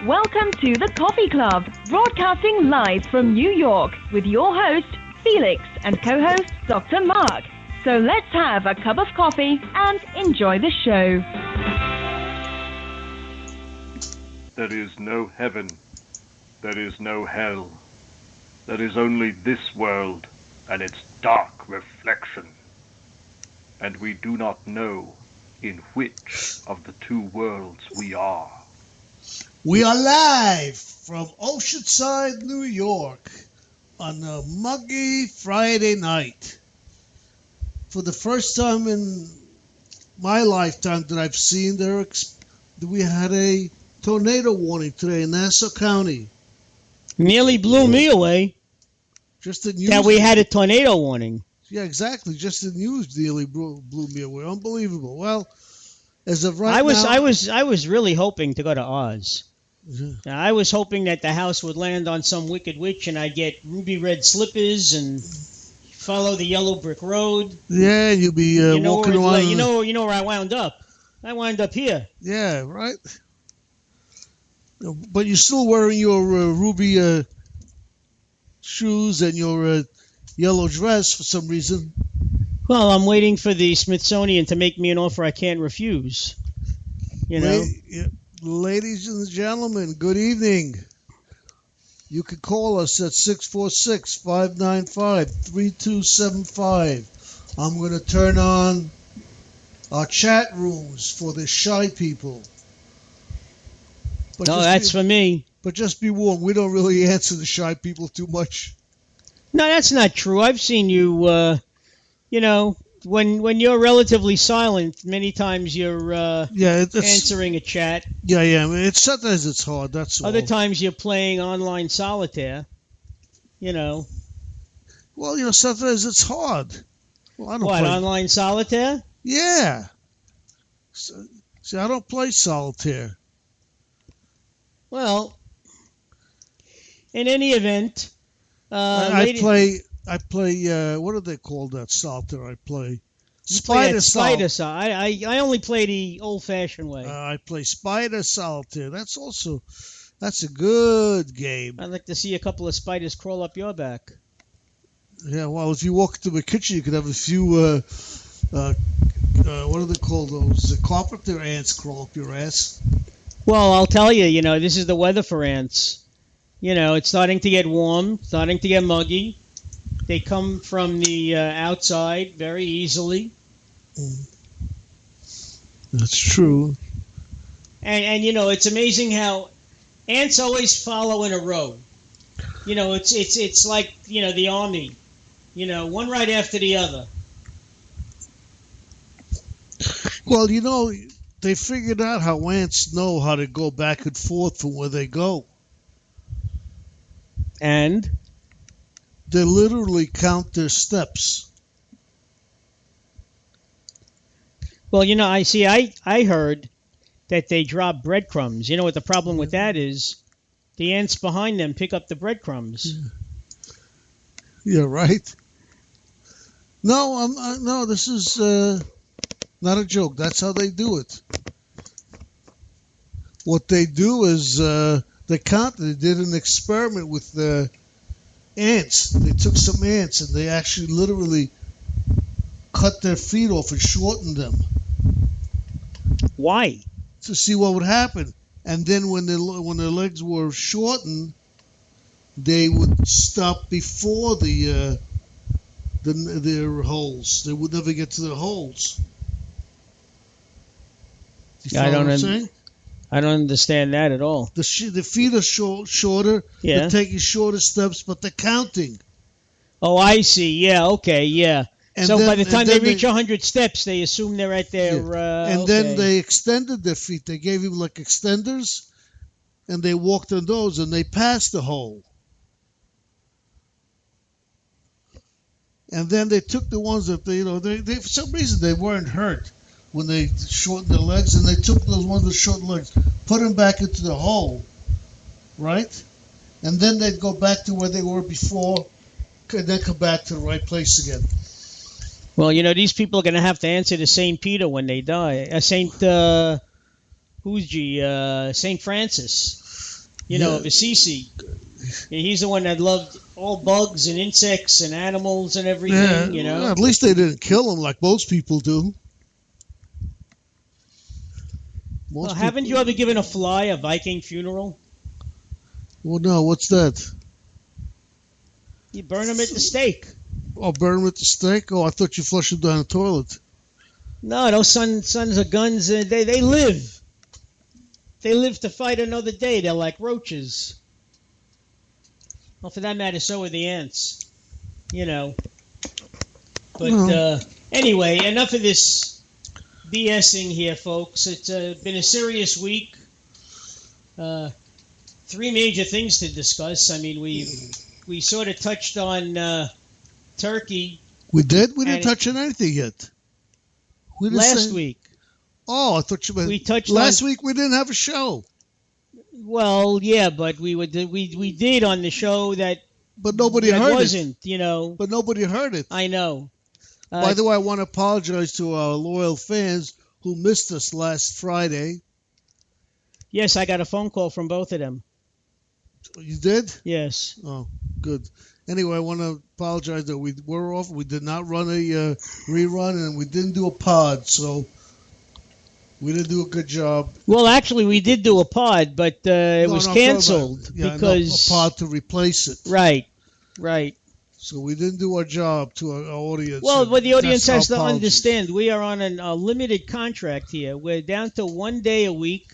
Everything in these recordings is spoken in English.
Welcome to the Coffee Club, broadcasting live from New York with your host, Felix, and co-host, Dr. Mark. So let's have a cup of coffee and enjoy the show. There is no heaven. There is no hell. There is only this world and its dark reflection. And we do not know in which of the two worlds we are. We are live from Oceanside, New York on a muggy Friday night. For the first time in my lifetime that I've seen, we had a tornado warning today in Nassau County. Nearly blew me away. Just the news. That we had a tornado warning. Yeah, exactly. Just the news nearly blew me away. Unbelievable. Well, as of right now, I was really hoping to go to Oz. Yeah. I was hoping that the house would land on some wicked witch and I'd get ruby red slippers and follow the yellow brick road. Yeah, you'll be walking around. You know where I wound up. I wound up here. Yeah, right. But you're still wearing your ruby shoes and your yellow dress for some reason. Well, I'm waiting for the Smithsonian to make me an offer I can't refuse. You know. Ladies and gentlemen, good evening. You can call us at 646-595-3275. I'm going to turn on our chat rooms for the shy people. But that's for me. But just be warned, we don't really answer the shy people too much. No, that's not true. I've seen you, when you're relatively silent, many times you're answering a chat. Yeah. I mean, sometimes it's hard. That's all. Other times you're playing online solitaire. You know. Well, sometimes it's hard. Well, I don't play online solitaire? Yeah. See, I don't play solitaire. Well, in any event, I play. What do they call that solitaire I play? Spider solitaire. I only play the old-fashioned way. I play Spider solitaire. That's a good game. I'd like to see a couple of spiders crawl up your back. Yeah, well, if you walk into the kitchen, you could have a few. What do they call those? The carpenter ants crawl up your ass. Well, I'll tell you. This is the weather for ants. It's starting to get warm, starting to get muggy. They come from the outside very easily. That's true. And it's amazing how ants always follow in a row. It's like, the army. One right after the other. Well, they figured out how ants know how to go back and forth from where they go. And? They literally count their steps. Well, I heard that they drop breadcrumbs. You know what the problem with that is? The ants behind them pick up the breadcrumbs. Yeah, right. No, this is not a joke. That's how they do it. What they do is they did an experiment with ants. They took some ants and they actually literally cut their feet off and shortened them. Why? To see what would happen. And then when their legs were shortened, they would stop before their holes. They would never get to their holes. I don't understand that at all. The feet are shorter. Yeah. They're taking shorter steps, but they're counting. Oh, I see. Yeah, okay, yeah. And so then, by the time they reach 100 steps, they assume they're at their... and then they extended their feet. They gave him like extenders, and they walked on those, and they passed the hole. And then they took the ones that they for some reason they weren't hurt when they shortened their legs, and they took those ones with short legs, put them back into the hole, right? And then they'd go back to where they were before, and then come back to the right place again. Well, these people are going to have to answer to St. Peter when they die. St. Francis. of Assisi. And he's the one that loved all bugs and insects and animals and everything, At least they didn't kill him like most people do. Haven't you ever given a fly a Viking funeral? Well, no. What's that? You burn them at the stake. Oh, burn them at the stake? Oh, I thought you flushed them down the toilet. No, those sons of guns, they live. They live to fight another day. They're like roaches. Well, for that matter, so are the ants. But anyway, enough of this BSing here, folks. It's been a serious week. 3 major things to discuss. I mean, we sort of touched on Turkey. We did? We didn't touch on anything yet. Last week. Oh, I thought you meant we touched last week we didn't have a show. Well, yeah, but we did on the show that. But nobody heard wasn't, it. But nobody heard it. I know. By the way, I want to apologize to our loyal fans who missed us last Friday. Yes, I got a phone call from both of them. You did? Yes. Oh, good. Anyway, I want to apologize that we were off. We did not run a rerun, and we didn't do a pod, so we didn't do a good job. Well, actually, we did do a pod, but it was canceled because a pod to replace it. Right. So we didn't do our job to our audience. Well, what the audience has to understand, we are on a limited contract here. We're down to 1 day a week,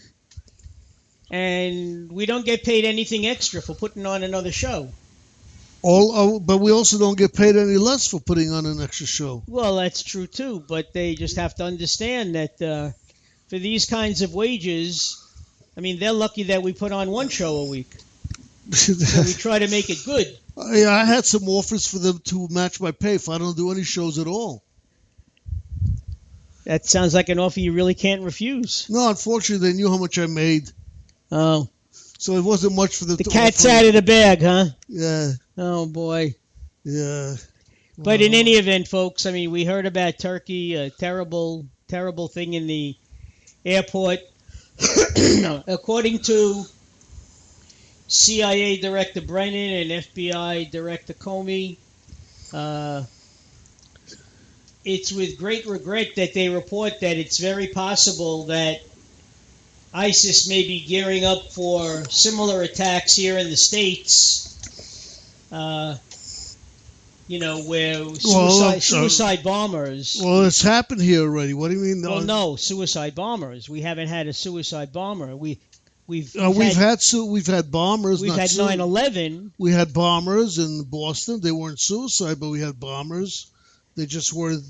and we don't get paid anything extra for putting on another show. But we also don't get paid any less for putting on an extra show. Well, that's true too, but they just have to understand that for these kinds of wages, I mean, they're lucky that we put on one show a week. So we try to make it good. I had some offers for them to match my pay if I don't do any shows at all. That sounds like an offer you really can't refuse. No, unfortunately, they knew how much I made. Oh. So it wasn't much for them to offer. The cat's out of the bag, huh? Yeah. Oh, boy. Yeah. But in any event, folks, I mean, we heard about Turkey, a terrible, terrible thing in the airport. According to CIA Director Brennan and FBI Director Comey, it's with great regret that they report that it's very possible that ISIS may be gearing up for similar attacks here in the States, where suicide bombers. Well, it's happened here already. What do you mean? Well, no, suicide bombers. We haven't had a suicide bomber. We've had bombers. We've had 9/11. We had bombers in Boston. They weren't suicide, but we had bombers. They just weren't.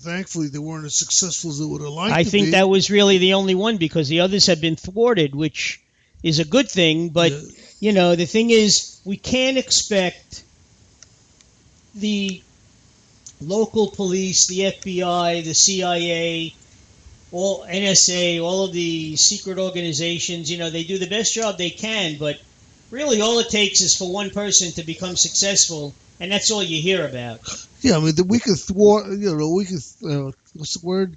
Thankfully, they weren't as successful as they would have liked. I think that was really the only one because the others have been thwarted, which is a good thing. But the thing is, we can't expect the local police, the FBI, the CIA, all NSA, all of the secret organizations. They do the best job they can, but really, all it takes is for one person to become successful, and that's all you hear about. Yeah, I mean, we could thwart, we could, what's the word?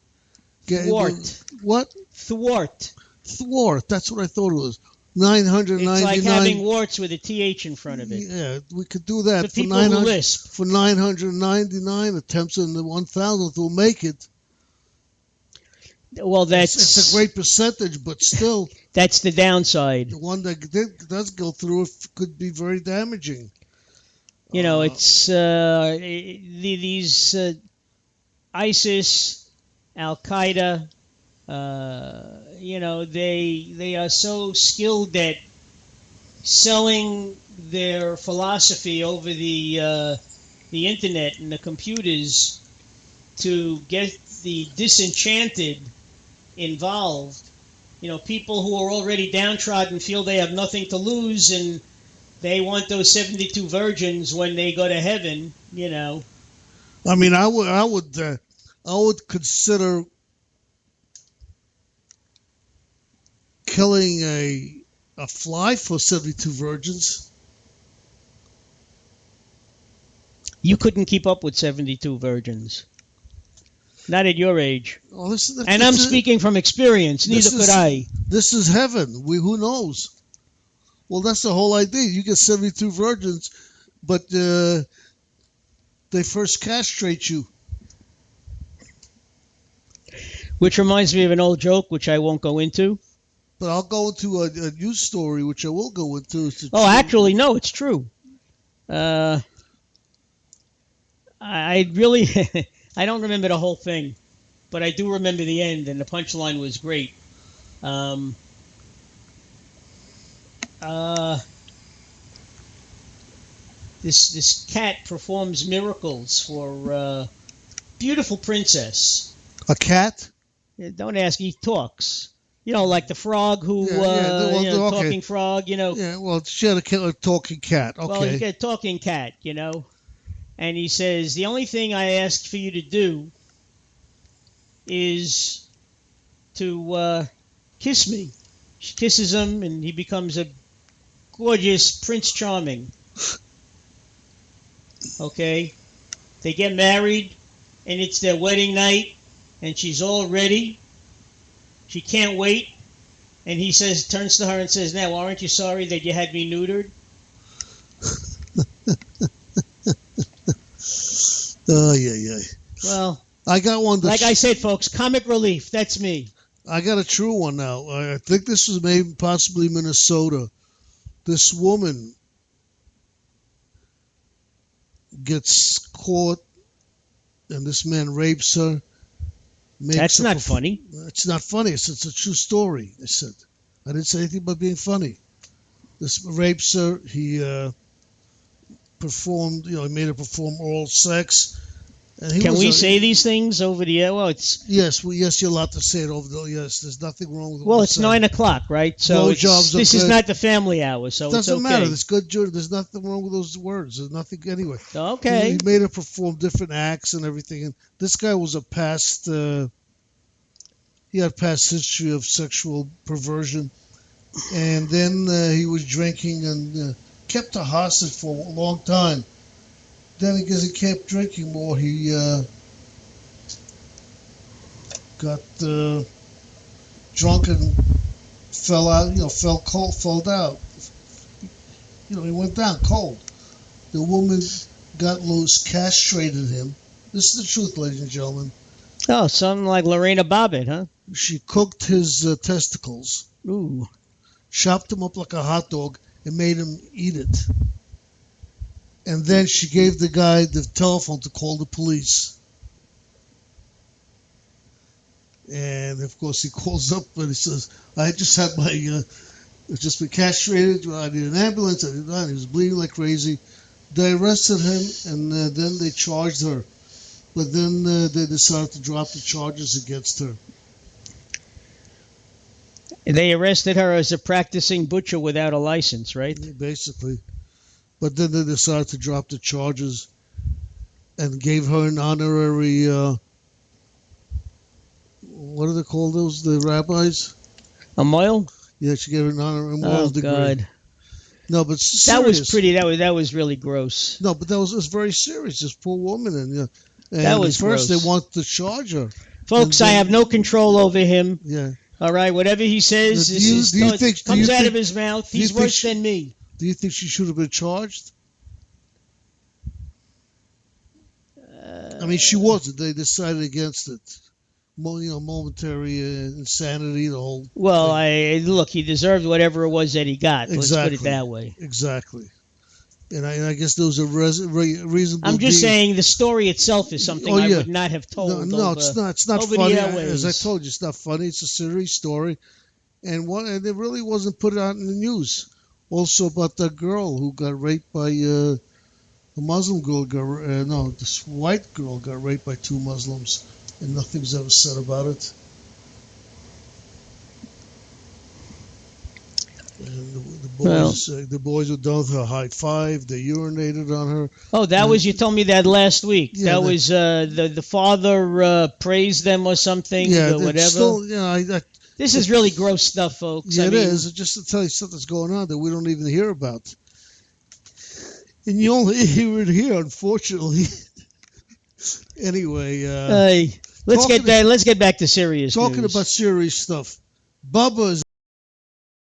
Thwart. What? Thwart. Thwart, that's what I thought it was. 999. It's like having warts with a TH in front of it. Yeah, we could do that for 900, for 999 attempts, and the 1,000th will make it. Well, it's a great percentage, but still. That's the downside. The one that does go through could be very damaging. It's these ISIS, Al Qaeda. They are so skilled at selling their philosophy over the internet and the computers to get the disenchanted involved. People who are already downtrodden feel they have nothing to lose and they want those 72 virgins when they go to heaven, I mean, I would consider killing a fly for 72 virgins. You couldn't keep up with 72 virgins. Not at your age. Well, I'm speaking from experience. Neither could I. This is heaven. Who knows? Well, that's the whole idea. You get 72 virgins, but they first castrate you. Which reminds me of an old joke, which I won't go into. But I'll go into a news story, which I will go into. Oh, actually, no, it's true. I really, I don't remember the whole thing, but I do remember the end, and the punchline was great. This cat performs miracles for beautiful princess. A cat? Don't ask. He talks. You know, like the frog who, okay. talking frog. You know. Yeah. Well, she had a talking cat. Okay. Well, you get a talking cat. You know, and he says the only thing I asked for you to do is to kiss me. She kisses him, and he becomes a gorgeous Prince Charming. Okay, they get married, and it's their wedding night, and she's all ready. She can't wait, and he turns to her and says, "Now, aren't you sorry that you had me neutered?" Oh, yeah. Well, I got one. Like I said, folks, comic relief. That's me. I got a true one now. I think this was maybe possibly Minnesota. This woman gets caught, and this man rapes her. That's not funny. It's not funny. It's a true story. I said. I didn't say anything about being funny. This rapes her. He performed. He made her perform oral sex. And Can we say these things over the air? Well, it's yes, you're allowed to say it over the. Yes, there's nothing wrong with. Well, it's 9:00, right? So this is not the family hour, so it doesn't it's okay. matter. It's good. There's nothing wrong with those words. There's nothing anyway. Okay. He made her perform different acts and everything. And this guy was a past. He had past history of sexual perversion, and then he was drinking and kept her hostage for a long time. Then because he kept drinking more, he got drunk and fell out. Fell down. He went down cold. The woman got loose, castrated him. This is the truth, ladies and gentlemen. Oh, something like Lorena Bobbitt, huh? She cooked his testicles. Ooh. Chopped them up like a hot dog and made him eat it. And then she gave the guy the telephone to call the police. And, of course, he calls up and he says, I just had my, just been castrated. I need an ambulance. He was bleeding like crazy. They arrested him, and then they charged her. But then they decided to drop the charges against her. They arrested her as a practicing butcher without a license, right? Basically. But then they decided to drop the charges and gave her an honorary, what do they call those, the rabbis? A moil? Yeah, she gave her an honorary moil degree. Oh, God. No, but serious. That was pretty, that was really gross. No, but it was very serious, this poor woman. And that was first gross. They wanted to charge her. Folks, I have no control over him. Yeah. All right, whatever he says comes out of his mouth. He's worse than me. Do you think she should have been charged? I mean, she wasn't. They decided against it. Momentary insanity, the whole Well, thing. Look, he deserved whatever it was that he got. Exactly. Let's put it that way. Exactly. And I guess those are reasonable. I'm just saying the story itself is something I would not have told. No, it's not. It's not funny. As I told you, it's not funny. It's a serious story, and it really wasn't put out in the news. Also about that girl who got raped by a Muslim girl. This white girl got raped by two Muslims, and nothing's ever said about it. And the boys were done with her high five. They urinated on her. Oh, you told me that last week. Yeah, that was the father praised them or something. Yeah, or whatever. Still, this is really gross stuff, folks. Yeah, it is. Just to tell you stuff that's going on that we don't even hear about. And you only hear it here, unfortunately. Anyway. Let's get back to serious Talking news. about serious stuff. Bubba's